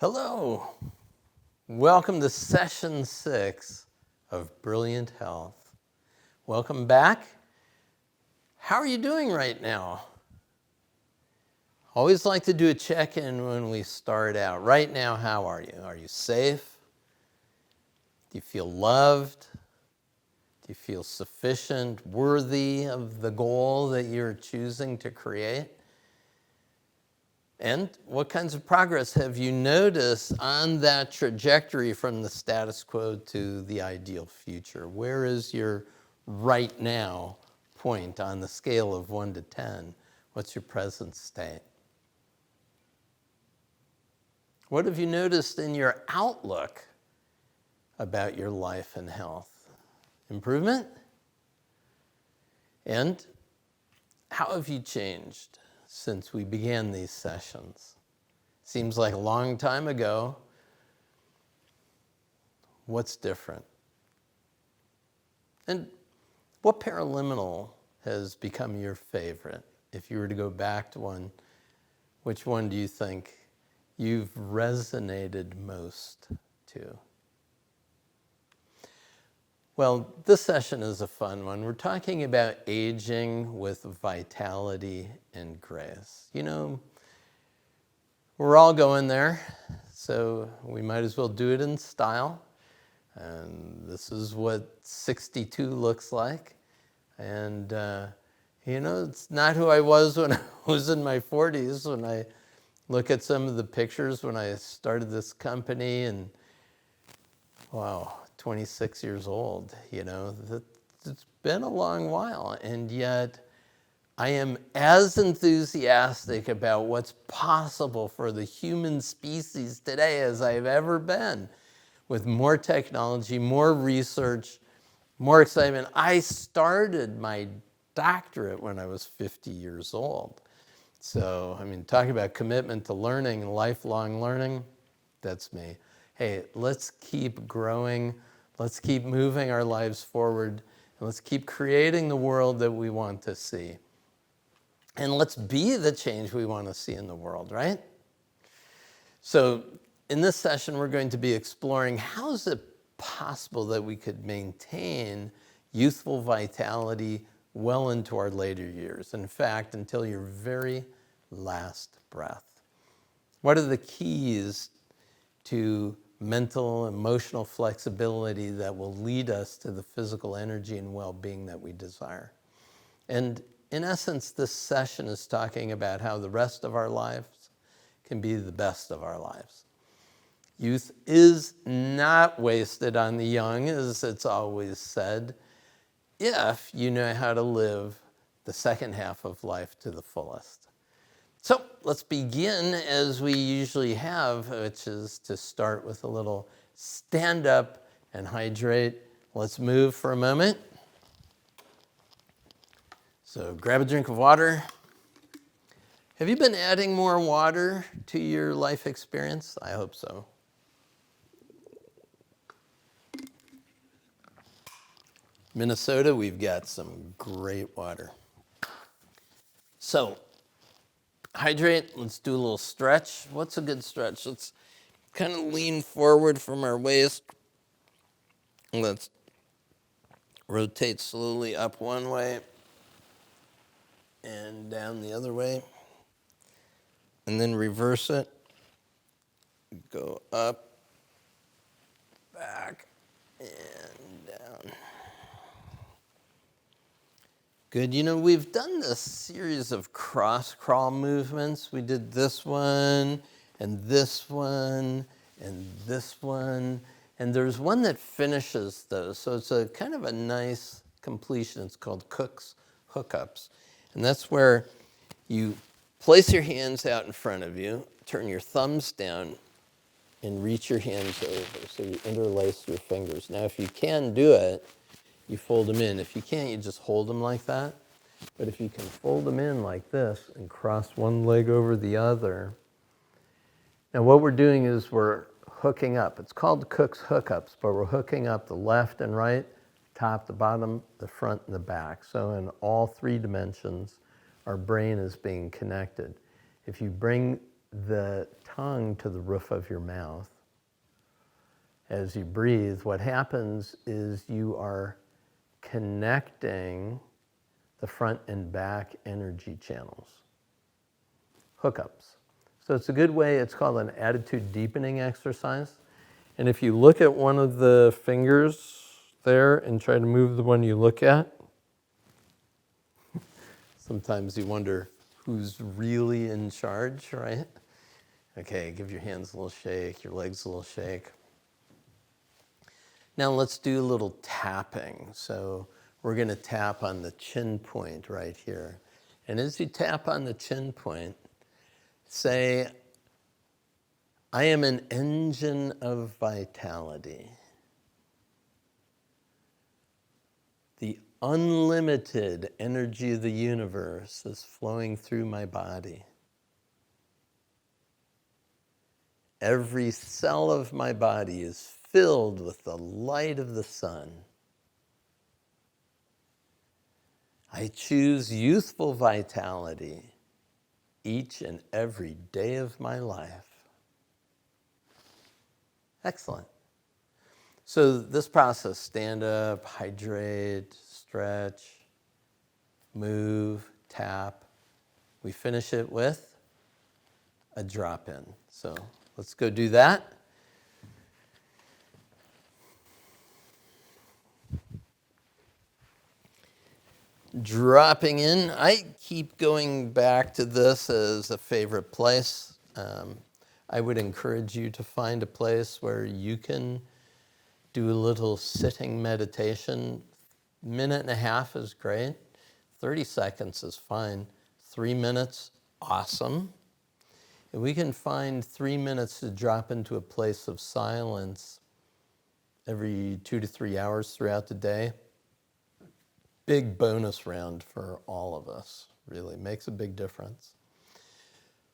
Hello. Welcome to session 6 of Brilliant Health. Welcome back. How are you doing right now? Always like to do a check-in when we start out. Right now, how are you? Are you safe? Do you feel loved? Do you feel sufficient, worthy of the goal that you're choosing to create? And what kinds of progress have you noticed on that trajectory from the status quo to the ideal future? Where is your right now point on the scale of 1 to 10? What's your present state? What have you noticed in your outlook about your life and health? Improvement? And how have you changed since we began these sessions? Seems like a long time ago. What's different? And what paraliminal has become your favorite? If you were to go back to one, which one do you think you've resonated most to? Well, this session is a fun one. We're talking about aging with vitality and grace. You know, we're all going there, so we might as well do it in style. And this is what 62 looks like. And, it's not who I was when I was in my 40s. When I look at some of the pictures when I started this company and, wow, 26 years old, it's been a long while, and yet I am as enthusiastic about what's possible for the human species today as I've ever been, with more technology, more research, more excitement. I started my doctorate when I was 50 years old. So, talking about commitment to learning and lifelong learning, that's me. Hey, let's keep growing. Let's keep moving our lives forward, and let's keep creating the world that we want to see. And let's be the change we want to see in the world, right? So in this session, we're going to be exploring how is it possible that we could maintain youthful vitality well into our later years. In fact, until your very last breath. What are the keys to mental, emotional flexibility that will lead us to the physical energy and well-being that we desire? And in essence, this session is talking about how the rest of our lives can be the best of our lives. Youth is not wasted on the young, as it's always said, if you know how to live the second half of life to the fullest. So let's begin as we usually have, which is to start with a little stand up and hydrate. Let's move for a moment. So grab a drink of water. Have you been adding more water to your life experience? I hope so. Minnesota, we've got some great water. So hydrate, let's do a little stretch. What's a good stretch? Let's kind of lean forward from our waist. Let's rotate slowly up one way and down the other way. And then reverse it. Go up, back, and down. Good. We've done this series of cross crawl movements. We did this one, and this one, and this one. And there's one that finishes those. So it's a kind of a nice completion. It's called Cook's Hookups. And that's where you place your hands out in front of you, turn your thumbs down, and reach your hands over. So you interlace your fingers. Now, if you can do it, you fold them in. If you can't, you just hold them like that. But if you can fold them in like this and cross one leg over the other. Now what we're doing is we're hooking up. It's called Cook's Hookups, but we're hooking up the left and right, top, the bottom, the front, and the back. So in all 3 dimensions, our brain is being connected. If you bring the tongue to the roof of your mouth. As you breathe, what happens is you are connecting the front and back energy channels, hookups. So it's a good way, it's called an attitude deepening exercise. And if you look at one of the fingers there and try to move the one you look at, sometimes you wonder who's really in charge, right? Okay, give your hands a little shake, your legs a little shake. Now let's do a little tapping. So we're going to tap on the chin point right here. And as you tap on the chin point, say, I am an engine of vitality. The unlimited energy of the universe is flowing through my body. Every cell of my body is filled with the light of the sun. I choose youthful vitality each and every day of my life. Excellent. So this process, stand up, hydrate, stretch, move, tap. We finish it with a drop-in. So let's go do that. Dropping in. I keep going back to this as a favorite place. I would encourage you to find a place where you can do a little sitting meditation. Minute and a half is great. 30 seconds is fine. 3 minutes, awesome. If we can find 3 minutes to drop into a place of silence every 2 to 3 hours throughout the day, big bonus round for all of us. Really makes a big difference.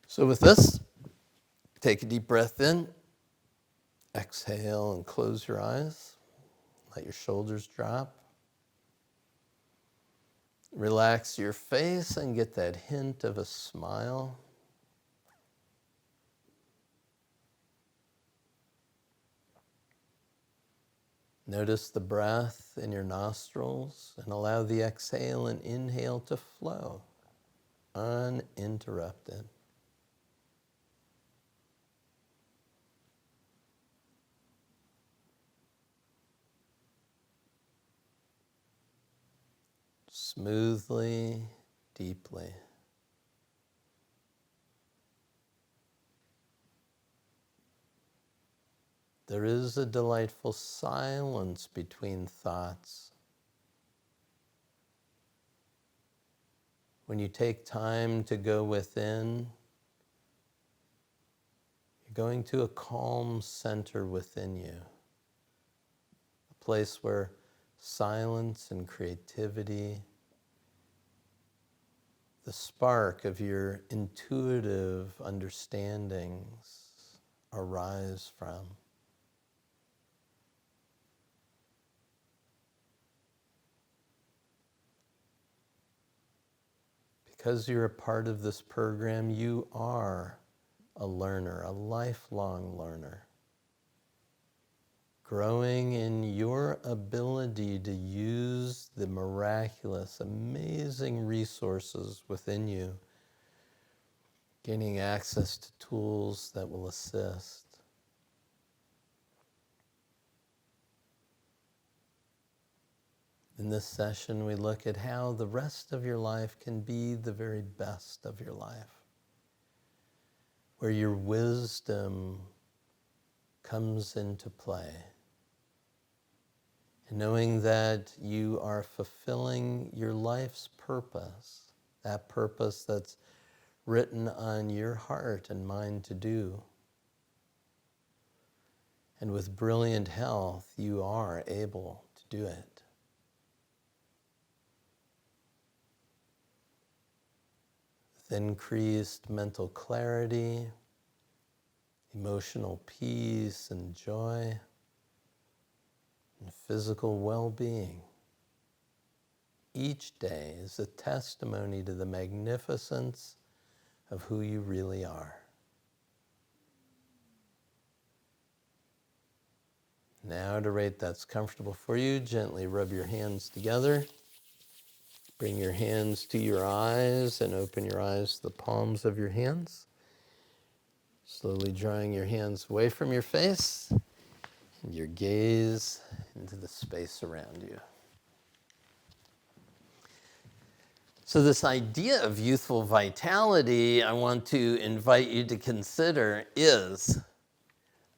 So with this, take a deep breath in, exhale and close your eyes. Let your shoulders drop. Relax your face and get that hint of a smile. Notice the breath in your nostrils and allow the exhale and inhale to flow uninterrupted. Smoothly, deeply. There is a delightful silence between thoughts. When you take time to go within, you're going to a calm center within you, a place where silence and creativity, the spark of your intuitive understandings arise from. Because you're a part of this program, you are a learner, a lifelong learner, growing in your ability to use the miraculous, amazing resources within you, gaining access to tools that will assist. In this session, we look at how the rest of your life can be the very best of your life, where your wisdom comes into play. And knowing that you are fulfilling your life's purpose, that purpose that's written on your heart and mind to do. And with brilliant health, you are able to do it. With increased mental clarity, emotional peace and joy, and physical well-being. Each day is a testimony to the magnificence of who you really are. Now at a rate that's comfortable for you, gently rub your hands together. Bring your hands to your eyes and open your eyes to the palms of your hands. Slowly drawing your hands away from your face and your gaze into the space around you. So this idea of youthful vitality, I want to invite you to consider, is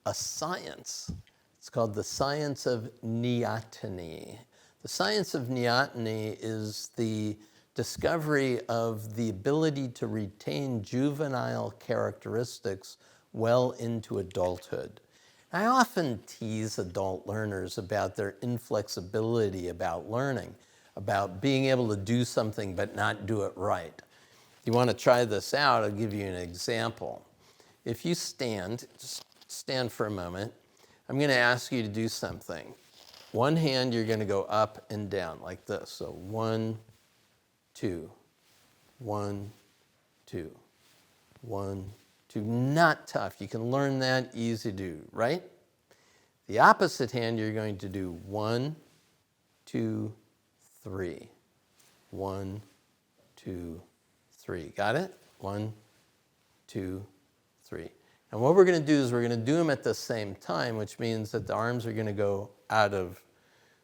a science. It's called the science of neoteny. The science of neoteny is the discovery of the ability to retain juvenile characteristics well into adulthood. I often tease adult learners about their inflexibility about learning, about being able to do something but not do it right. If you want to try this out, I'll give you an example. If you stand, just stand for a moment. I'm going to ask you to do something. One hand, you're going to go up and down like this. So 1, 2, 1, 2, 1, 2. Not tough. You can learn that, easy to do, right? The opposite hand, you're going to do 1, 2, 3. 1, 2, 3. Got it? 1, 2, 3. And what we're going to do is we're going to do them at the same time, which means that the arms are going to go out of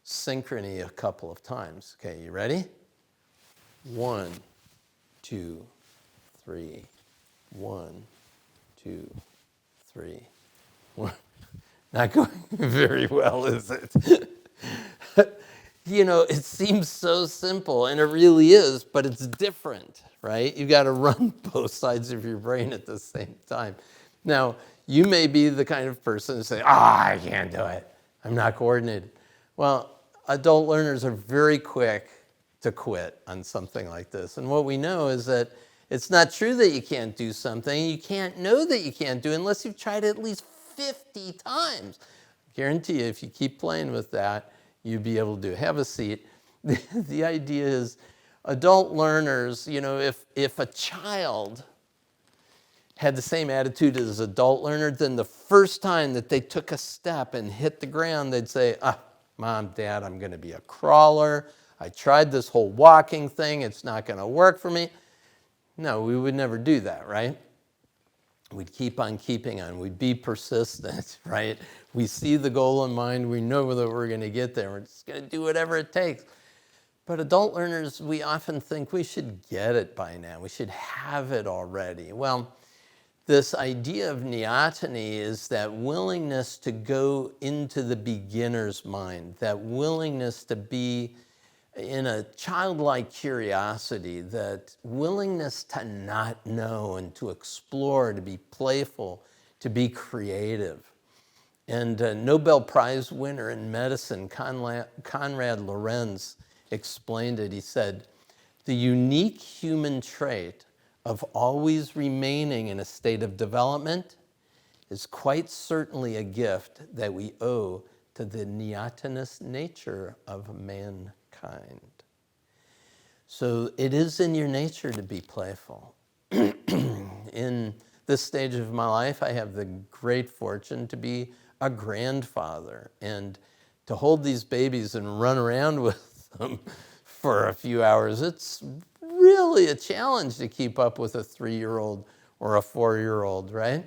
synchrony a couple of times. Okay, you ready? 1, 2, 3. 1, 2, 3. 1. Not going very well, is it? You know, it seems so simple, and it really is, but it's different, right? You've got to run both sides of your brain at the same time. Now, you may be the kind of person to say, I can't do it. I'm not coordinated. Well, adult learners are very quick to quit on something like this. And what we know is that it's not true that you can't do something. You can't know that you can't do it unless you've tried it at least 50 times. I guarantee you, if you keep playing with that, you'll be able to do it. Have a seat. The idea is adult learners, you know, if a child had the same attitude as adult learner, then the first time that they took a step and hit the ground, they'd say, Mom, Dad, I'm going to be a crawler. I tried this whole walking thing. It's not going to work for me. No, we would never do that, right? We'd keep on keeping on. We'd be persistent, right? We see the goal in mind. We know that we're going to get there. We're just going to do whatever it takes. But adult learners, we often think we should get it by now. We should have it already. Well, this idea of neoteny is that willingness to go into the beginner's mind, that willingness to be in a childlike curiosity, that willingness to not know and to explore, to be playful, to be creative. And Nobel Prize winner in medicine, Konrad Lorenz, explained it. He said, the unique human trait of always remaining in a state of development is quite certainly a gift that we owe to the neotenous nature of mankind. So it is in your nature to be playful. In this stage of my life, I have the great fortune to be a grandfather and to hold these babies and run around with them for a few hours. It's really a challenge to keep up with a 3-year-old or a 4-year-old, right?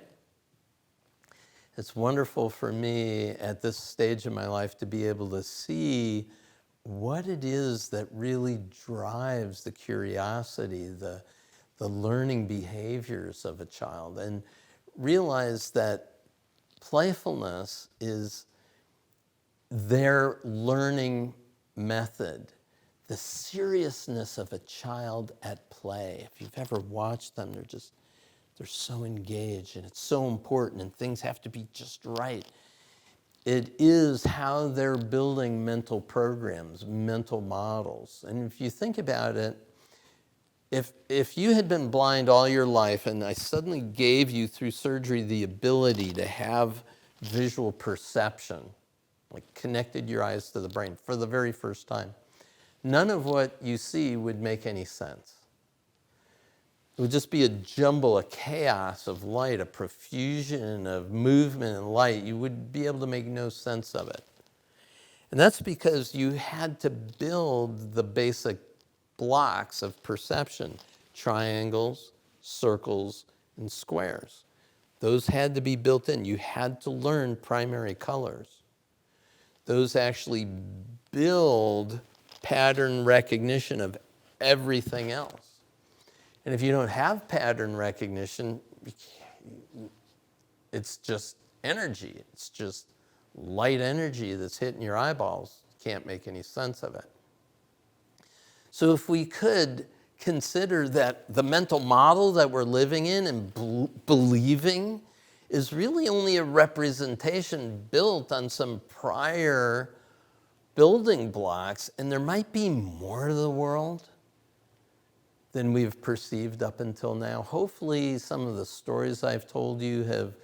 It's wonderful for me at this stage of my life to be able to see what it is that really drives the curiosity, the learning behaviors of a child, and realize that playfulness is their learning method. The seriousness of a child at play. If you've ever watched them, they're so engaged, and it's so important, and things have to be just right. It is how they're building mental programs, mental models. And if you think about it, if you had been blind all your life and I suddenly gave you through surgery the ability to have visual perception, like connected your eyes to the brain for the very first time, none of what you see would make any sense. It would just be a jumble, a chaos of light, a profusion of movement and light. You would be able to make no sense of it. And that's because you had to build the basic blocks of perception: triangles, circles, and squares. Those had to be built in. You had to learn primary colors. Those actually build pattern recognition of everything else. And if you don't have pattern recognition, it's just energy. It's just light energy that's hitting your eyeballs. Can't make any sense of it. So if we could consider that the mental model that we're living in and believing is really only a representation built on some prior building blocks, and there might be more to the world than we've perceived up until now. Hopefully some of the stories I've told you have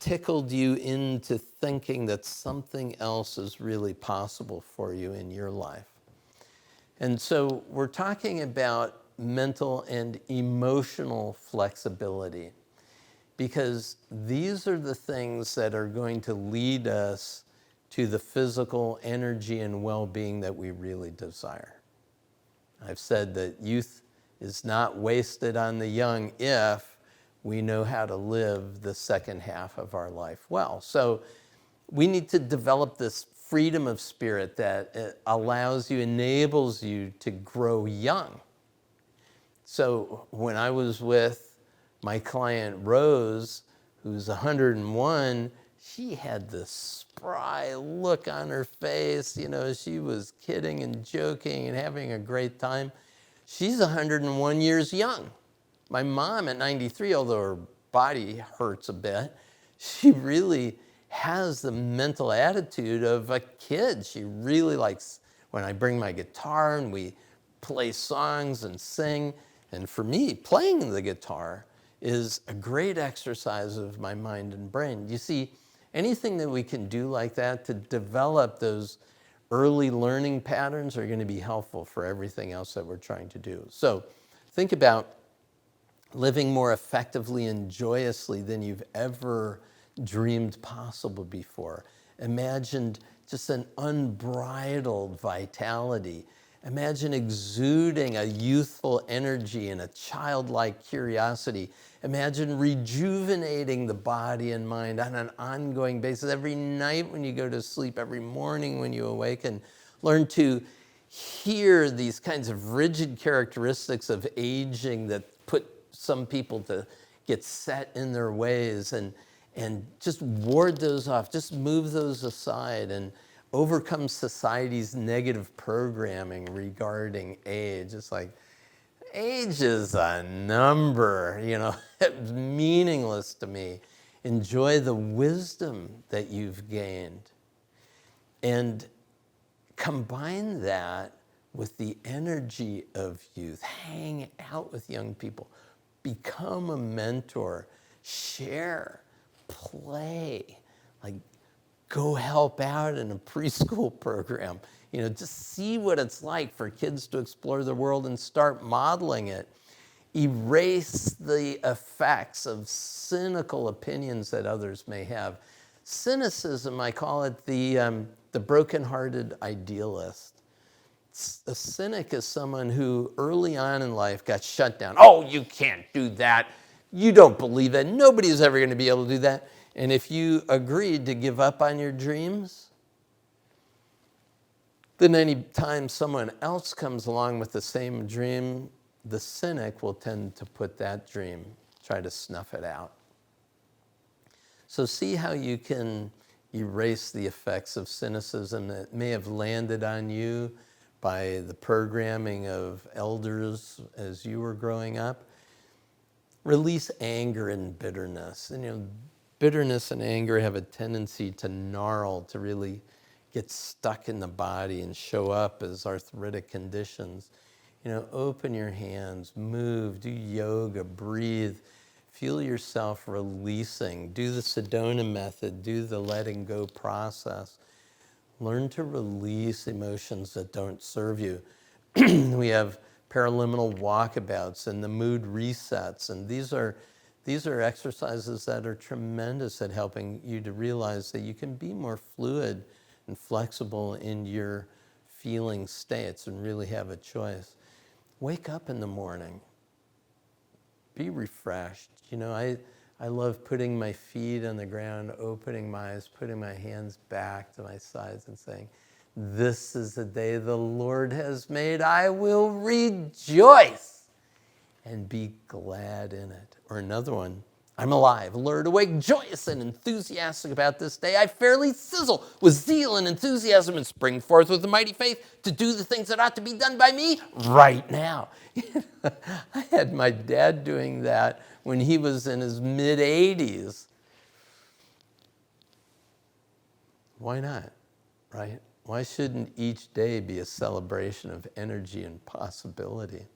tickled you into thinking that something else is really possible for you in your life. And so we're talking about mental and emotional flexibility, because these are the things that are going to lead us to the physical energy and well-being that we really desire. I've said that youth is not wasted on the young if we know how to live the second half of our life well. So we need to develop this freedom of spirit that allows you, enables you to grow young. So when I was with my client Rose, who's 101, she had this spry look on her face. You know, she was kidding and joking and having a great time. She's 101 years young. My mom at 93, although her body hurts a bit, she really has the mental attitude of a kid. She really likes when I bring my guitar and we play songs and sing. And for me, playing the guitar is a great exercise of my mind and brain. You see, anything that we can do like that to develop those early learning patterns are going to be helpful for everything else that we're trying to do. So think about living more effectively and joyously than you've ever dreamed possible before. Imagined just an unbridled vitality. Imagine exuding a youthful energy and a childlike curiosity. Imagine rejuvenating the body and mind on an ongoing basis. Every night when you go to sleep, every morning when you awaken, learn to hear these kinds of rigid characteristics of aging that put some people to get set in their ways, and just ward those off, just move those aside and overcome society's negative programming regarding age. It's like, age is a number, you know, it's meaningless to me. Enjoy the wisdom that you've gained and combine that with the energy of youth. Hang out with young people. Become a mentor. Share. Play. Like, go help out in a preschool program. You know, just see what it's like for kids to explore the world and start modeling it. Erase the effects of cynical opinions that others may have. Cynicism, I call it the broken-hearted idealist. A cynic is someone who early on in life got shut down. Oh, you can't do that. You don't believe that. Nobody's ever going to be able to do that. And if you agreed to give up on your dreams, then any time someone else comes along with the same dream, the cynic will tend to put that dream, try to snuff it out. So see how you can erase the effects of cynicism that may have landed on you by the programming of elders as you were growing up. Release anger and bitterness. And, you know, bitterness and anger have a tendency to gnarl, to really get stuck in the body and show up as arthritic conditions. You know, open your hands, move, do yoga, breathe. Feel yourself releasing. Do the Sedona method. Do the letting go process. Learn to release emotions that don't serve you. We have paraliminal walkabouts and the mood resets. And these are exercises that are tremendous at helping you to realize that you can be more fluid and flexible in your feeling states and really have a choice. Wake up in the morning. Be refreshed. I love putting my feet on the ground, opening my eyes, putting my hands back to my sides and saying, "This is the day the Lord has made. I will rejoice and be glad in it." Or another one, "I'm alive, alert, awake, joyous, and enthusiastic about this day. I fairly sizzle with zeal and enthusiasm and spring forth with a mighty faith to do the things that ought to be done by me right now." I had my dad doing that when he was in his mid-80s. Why not, right? Why shouldn't each day be a celebration of energy and possibility?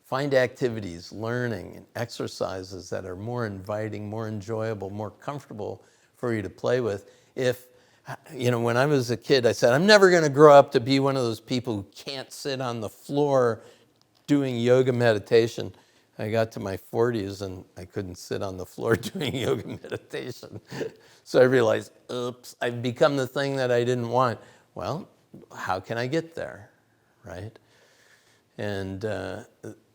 Find activities, learning, and exercises that are more inviting, more enjoyable, more comfortable for you to play with. When I was a kid, I said, I'm never going to grow up to be one of those people who can't sit on the floor doing yoga meditation. I got to my 40s and I couldn't sit on the floor doing yoga meditation. So I realized, oops, I've become the thing that I didn't want. Well, how can I get there, right? And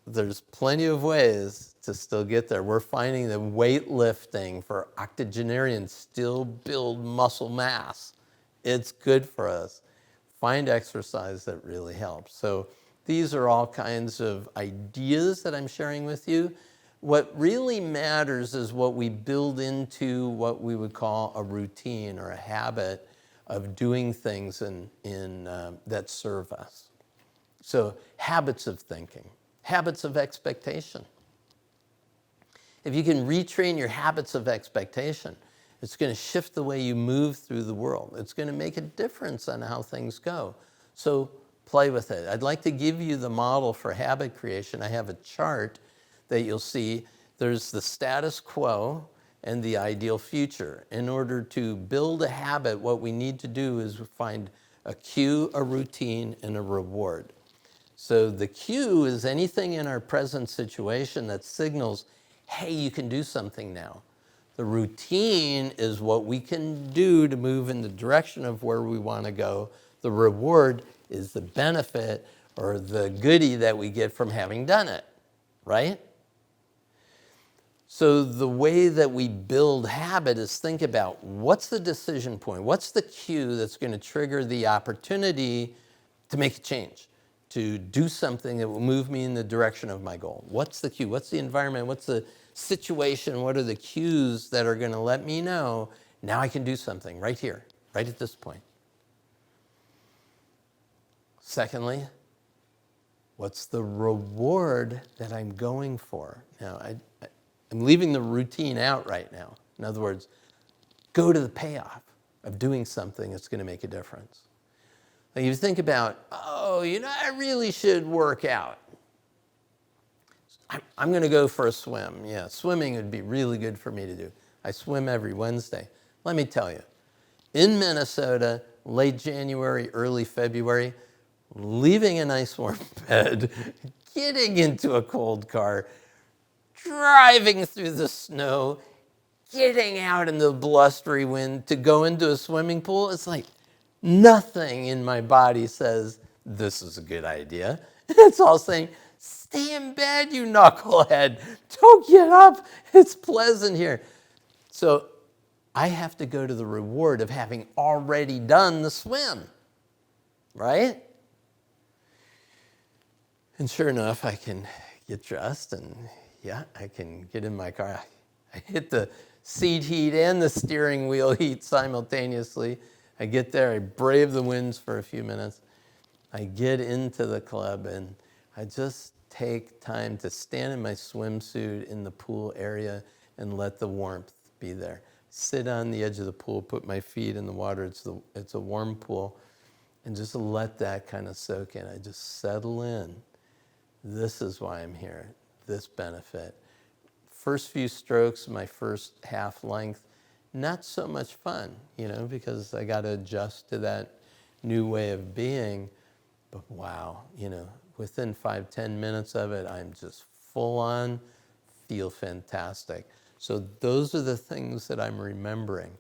there's plenty of ways to still get there. We're finding that weightlifting for octogenarians still build muscle mass. It's good for us. Find exercise that really helps. So these are all kinds of ideas that I'm sharing with you. What really matters is what we build into what we would call a routine or a habit of doing things that serve us. So habits of thinking, habits of expectation. If you can retrain your habits of expectation, it's going to shift the way you move through the world. It's going to make a difference on how things go. So play with it. I'd like to give you the model for habit creation. I have a chart that you'll see. There's the status quo and the ideal future. In order to build a habit, what we need to do is find a cue, a routine, and a reward. So the cue is anything in our present situation that signals, hey, you can do something now. The routine is what we can do to move in the direction of where we want to go. The reward is the benefit or the goodie that we get from having done it, right? So the way that we build habit is think about what's the decision point? What's the cue that's going to trigger the opportunity to make a change, to do something that will move me in the direction of my goal? What's the cue? What's the environment? What's the situation? What are the cues that are going to let me know now I can do something right here, right at this point? Secondly, what's the reward that I'm going for? Now, I'm leaving the routine out right now. In other words, go to the payoff of doing something that's going to make a difference. Like you think about, I really should work out. I'm going to go for a swim. Yeah, swimming would be really good for me to do. I swim every Wednesday. Let me tell you, in Minnesota, late January, early February, leaving a nice warm bed, getting into a cold car, driving through the snow, getting out in the blustery wind to go into a swimming pool, it's like nothing in my body says, this is a good idea. It's all saying, stay in bed, you knucklehead. Don't get up. It's pleasant here. So I have to go to the reward of having already done the swim, right? And sure enough, I can get dressed and I can get in my car. I hit the seat heat and the steering wheel heat simultaneously. I get there, I brave the winds for a few minutes. I get into the club and I just take time to stand in my swimsuit in the pool area and let the warmth be there. Sit on the edge of the pool, put my feet in the water. It's a warm pool, and just let that kind of soak in. I just settle in. This is why I'm here, this benefit. First few strokes, my first half length, not so much fun, because I got to adjust to that new way of being. But wow, within 5-10 minutes of it, I'm just full on, feel fantastic. So those are the things that I'm remembering.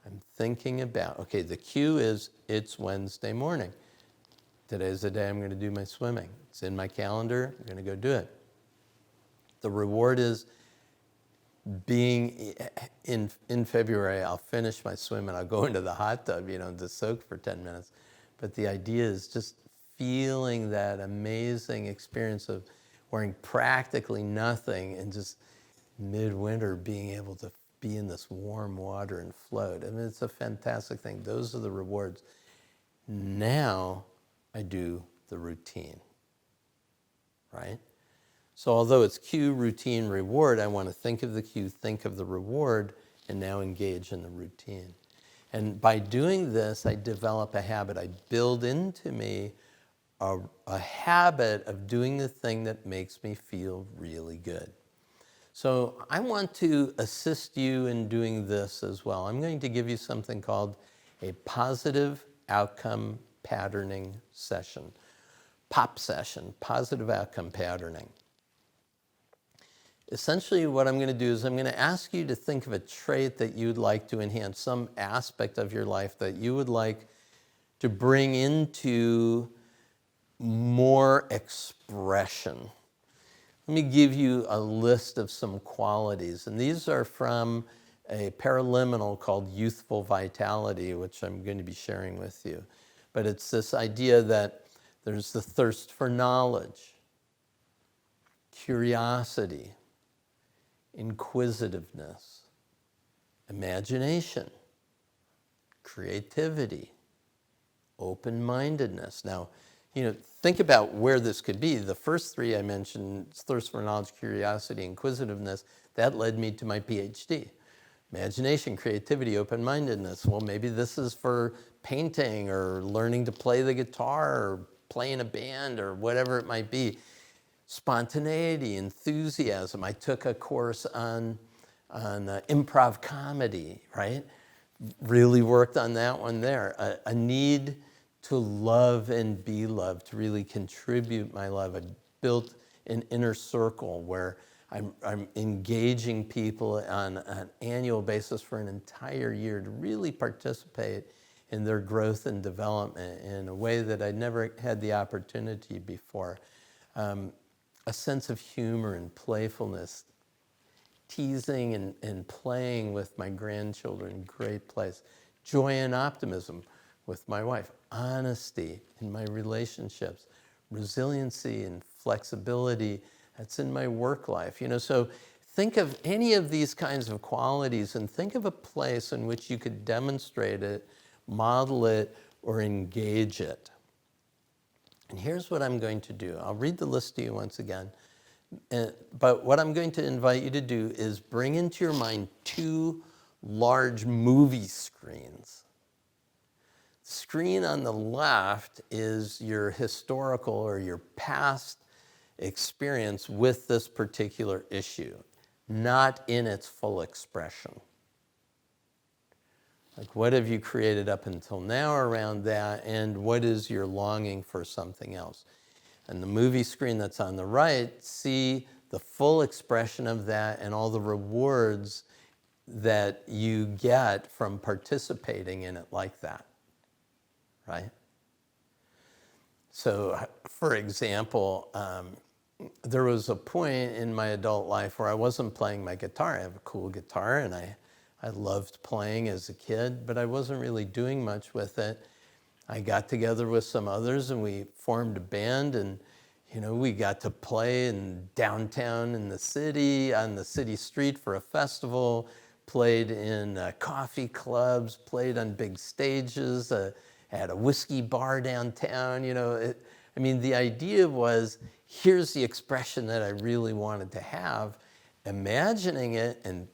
I'm thinking about, okay, the cue is it's Wednesday morning. Today's the day I'm going to do my swimming. It's in my calendar. I'm going to go do it. The reward is being in February, I'll finish my swim and I'll go into the hot tub, to soak for 10 minutes. But the idea is just feeling that amazing experience of wearing practically nothing and just midwinter being able to be in this warm water and float. I mean, it's a fantastic thing. Those are the rewards. Now I do the routine, right? So although it's cue, routine, reward, I want to think of the cue, think of the reward, and now engage in the routine. And by doing this, I develop a habit. I build into me a habit of doing the thing that makes me feel really good. So I want to assist you in doing this as well. I'm going to give you something called a positive outcome patterning session. POP session, positive outcome patterning. Essentially what I'm going to do is I'm going to ask you to think of a trait that you'd like to enhance, some aspect of your life that you would like to bring into more expression. Let me give you a list of some qualities, and these are from a paraliminal called Youthful Vitality, which I'm going to be sharing with you. But it's this idea that there's the thirst for knowledge, curiosity, inquisitiveness, imagination, creativity, open-mindedness. Now, think about where this could be. The first three I mentioned, thirst for knowledge, curiosity, inquisitiveness, that led me to my PhD. Imagination, creativity, open-mindedness. Well, maybe this is for painting or learning to play the guitar or play in a band or whatever it might be. Spontaneity, enthusiasm. I took a course on improv comedy, right? Really worked on that one there. A need to love and be loved, to really contribute my love. I built an inner circle where I'm engaging people on an annual basis for an entire year to really participate in their growth and development in a way that I'd never had the opportunity before. A sense of humor and playfulness, teasing and playing with my grandchildren, great place. Joy and optimism with my wife, honesty in my relationships, resiliency and flexibility, that's in my work life. So think of any of these kinds of qualities and think of a place in which you could demonstrate it, model it, or engage it. And here's what I'm going to do. I'll read the list to you once again. But what I'm going to invite you to do is bring into your mind 2 large movie screens. The screen on the left is your historical or your past experience with this particular issue, not in its full expression. Like, what have you created up until now around that, and what is your longing for something else? And the movie screen that's on the right, see the full expression of that and all the rewards that you get from participating in it like that, right? So, for example, there was a point in my adult life where I wasn't playing my guitar. I have a cool guitar, and I loved playing as a kid, but I wasn't really doing much with it. I got together with some others and we formed a band, and we got to play in downtown in the city, on the city street for a festival, played in coffee clubs, played on big stages, had a whiskey bar downtown. The idea was, here's the expression that I really wanted to have, imagining it and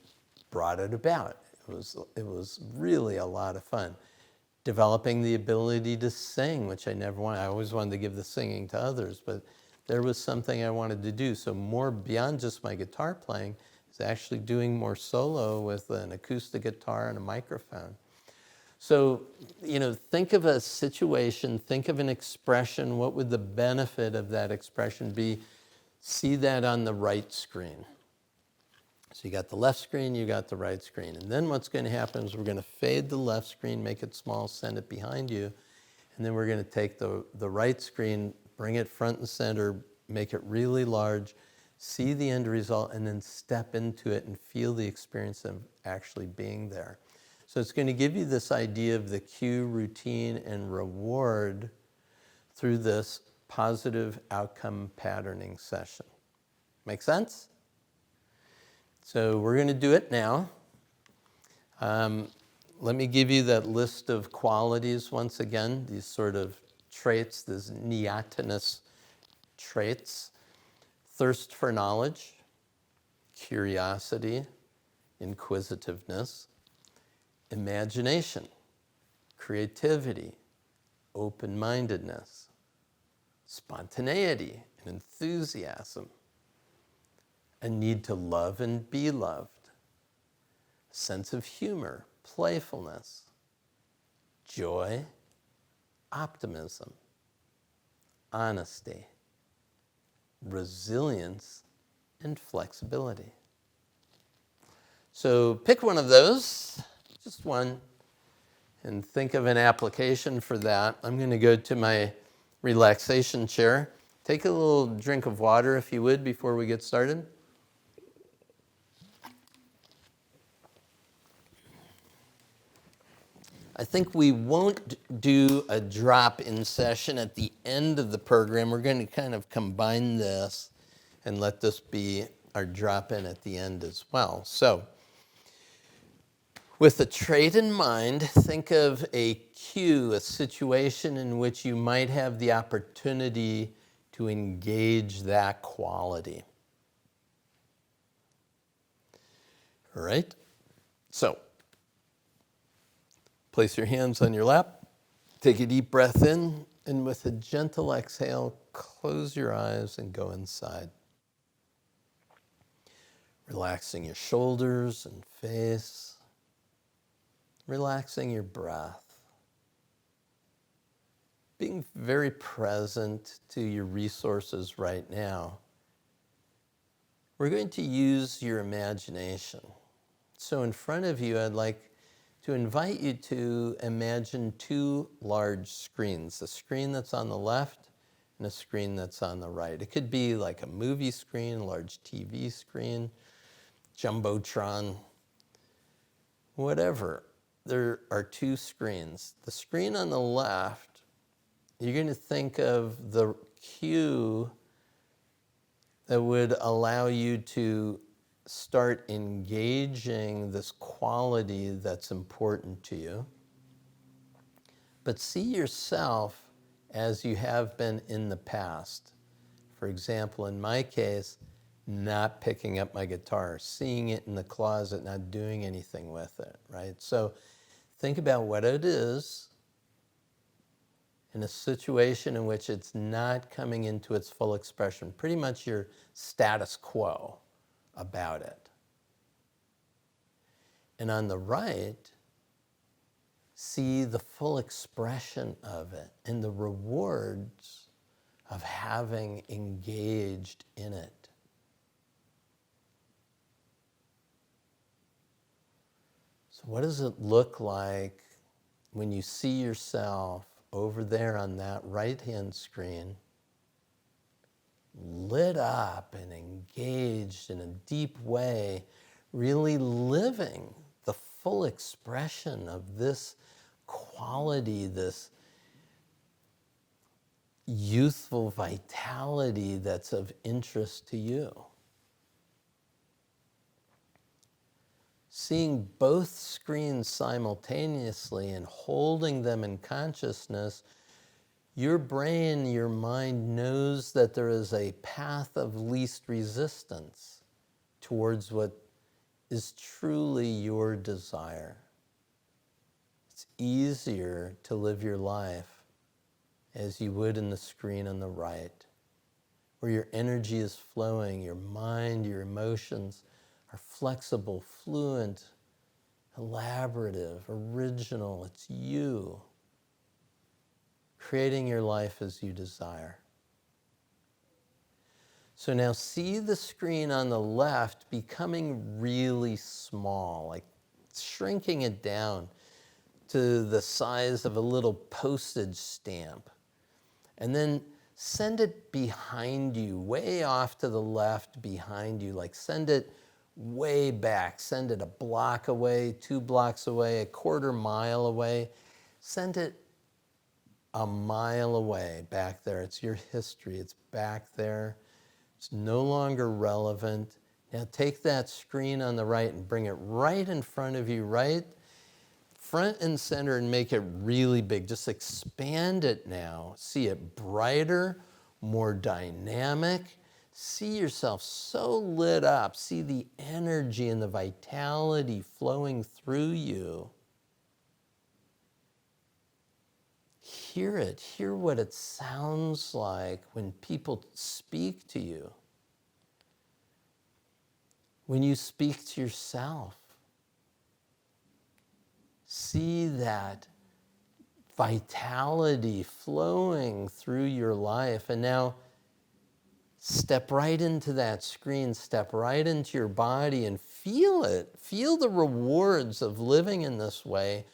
brought it about. It was really a lot of fun. Developing the ability to sing, which I never wanted. I always wanted to give the singing to others, but there was something I wanted to do. So more beyond just my guitar playing is actually doing more solo with an acoustic guitar and a microphone. So, think of a situation, think of an expression. What would the benefit of that expression be? See that on the right screen. So you got the left screen, you got the right screen. And then what's going to happen is we're going to fade the left screen, make it small, send it behind you. And then we're going to take the right screen, bring it front and center, make it really large, see the end result, and then step into it and feel the experience of actually being there. So it's going to give you this idea of the cue, routine, and reward through this positive outcome patterning session. Make sense? So we're going to do it now. Let me give you that list of qualities once again, these sort of traits, these neotenous traits. Thirst for knowledge, curiosity, inquisitiveness, imagination, creativity, open-mindedness, spontaneity and enthusiasm, a need to love and be loved, a sense of humor, playfulness, joy, optimism, honesty, resilience, and flexibility. So pick one of those, just one, and think of an application for that. I'm going to go to my relaxation chair. Take a little drink of water, if you would, before we get started. I think we won't do a drop-in session at the end of the program. We're going to kind of combine this and let this be our drop-in at the end as well. So, with a trait in mind, think of a cue, a situation in which you might have the opportunity to engage that quality. All right? So, place your hands on your lap, take a deep breath in, and with a gentle exhale, close your eyes and go inside. Relaxing your shoulders and face, relaxing your breath, being very present to your resources right now. We're going to use your imagination. So in front of you, I'd like to invite you to imagine two large screens, a screen that's on the left and a screen that's on the right. It could be like a movie screen, a large TV screen, Jumbotron, whatever. There are two screens. The screen on the left, you're going to think of the cue that would allow you to start engaging this quality that's important to you. But see yourself as you have been in the past. For example, in my case, not picking up my guitar, seeing it in the closet, not doing anything with it, right? So think about what it is in a situation in which it's not coming into its full expression, pretty much your status quo about it. And on the right, see the full expression of it and the rewards of having engaged in it. So what does it look like when you see yourself over there on that right-hand screen, lit up and engaged in a deep way, really living the full expression of this quality, this youthful vitality that's of interest to you? Seeing both screens simultaneously and holding them in consciousness, your brain, your mind knows that there is a path of least resistance towards what is truly your desire. It's easier to live your life as you would in the screen on the right, where your energy is flowing, your mind, your emotions are flexible, fluent, elaborative, original. It's you creating your life as you desire. So now see the screen on the left becoming really small, like shrinking it down to the size of a little postage stamp. And then send it behind you, way off to the left behind you, like send it way back. Send it a block away, 2 blocks away, a quarter mile away. Send it a mile away back there. It's your history. It's back there. It's no longer relevant. Now take that screen on the right and bring it right in front of you, right front and center, and make it really big. Just expand it now. See it brighter, more dynamic. See yourself so lit up. See the energy and the vitality flowing through you. Hear it. Hear what it sounds like when people speak to you. When you speak to yourself. See that vitality flowing through your life. And now step right into that screen, step right into your body and feel it. Feel the rewards of living in this way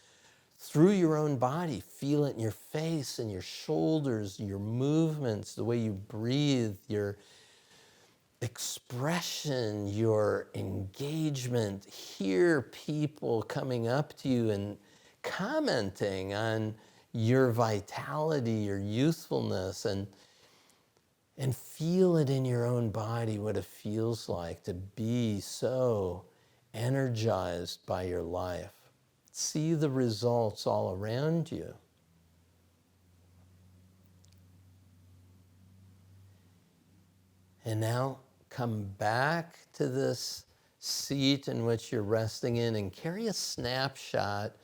through your own body. Feel it in your face and your shoulders, your movements, the way you breathe, your expression, your engagement. Hear people coming up to you and commenting on your vitality, your youthfulness, and feel it in your own body, what it feels like to be so energized by your life. See the results all around you. And now come back to this seat in which you're resting in and carry a snapshot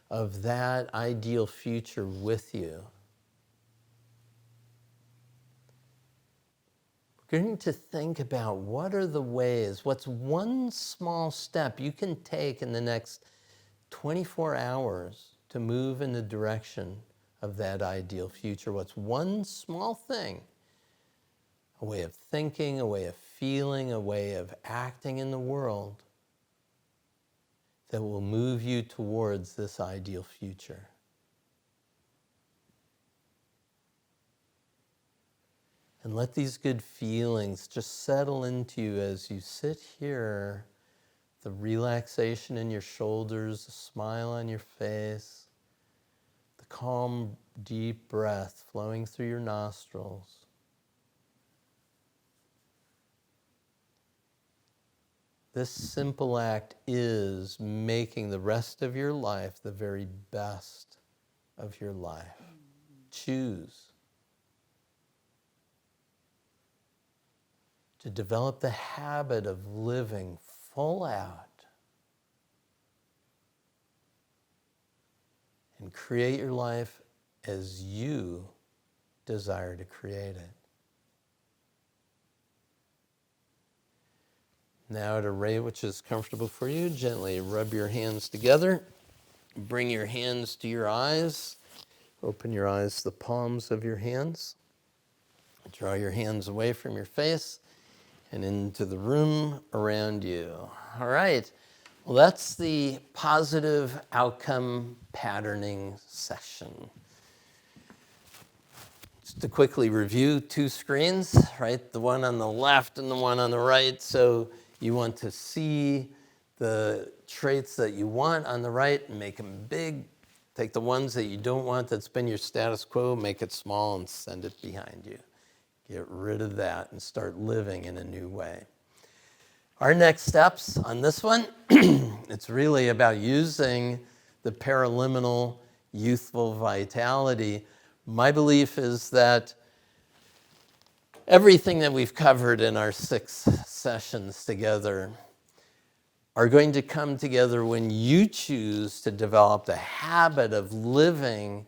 of that ideal future with you. We're going to think about what are the ways, what's one small step you can take in the next 24 hours to move in the direction of that ideal future. What's one small thing? A way of thinking, a way of feeling, a way of acting in the world that will move you towards this ideal future. And let these good feelings just settle into you as you sit here, the relaxation in your shoulders, the smile on your face, the calm, deep breath flowing through your nostrils. This simple act is making the rest of your life the very best of your life. Choose to develop the habit of living full out and create your life as you desire to create it. Now at a rate which is comfortable for you, gently rub your hands together. Bring your hands to your eyes. Open your eyes to the palms of your hands. Draw your hands away from your face and into the room around you. All right. Well, that's the positive outcome patterning session. Just to quickly review 2 screens, right? The one on the left and the one on the right. So you want to see the traits that you want on the right and make them big. Take the ones that you don't want, that's been your status quo, make it small and send it behind you. Get rid of that and start living in a new way. Our next steps on this one, it's really about using the paraliminal youthful vitality. My belief is that everything that we've covered in our 6 sessions together are going to come together when you choose to develop the habit of living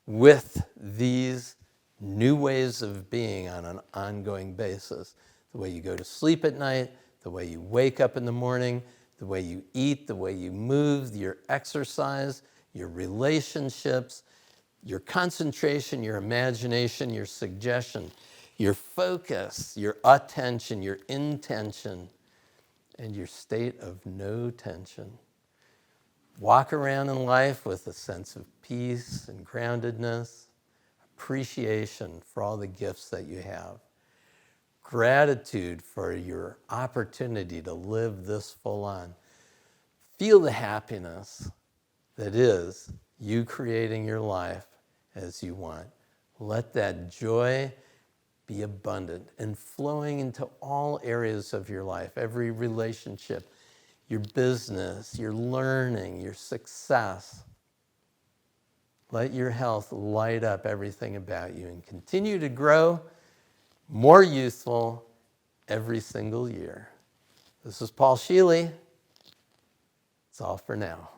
with these new ways of being on an ongoing basis. The way you go to sleep at night, the way you wake up in the morning, the way you eat, the way you move, your exercise, your relationships, your concentration, your imagination, your suggestion, your focus, your attention, your intention, and your state of no tension. Walk around in life with a sense of peace and groundedness, appreciation for all the gifts that you have, gratitude for your opportunity to live this full on. Feel the happiness that is you creating your life as you want. Let that joy be abundant and flowing into all areas of your life, every relationship, your business, your learning, your success. Let your health light up everything about you and continue to grow more youthful every single year. This is Paul Scheele. It's all for now.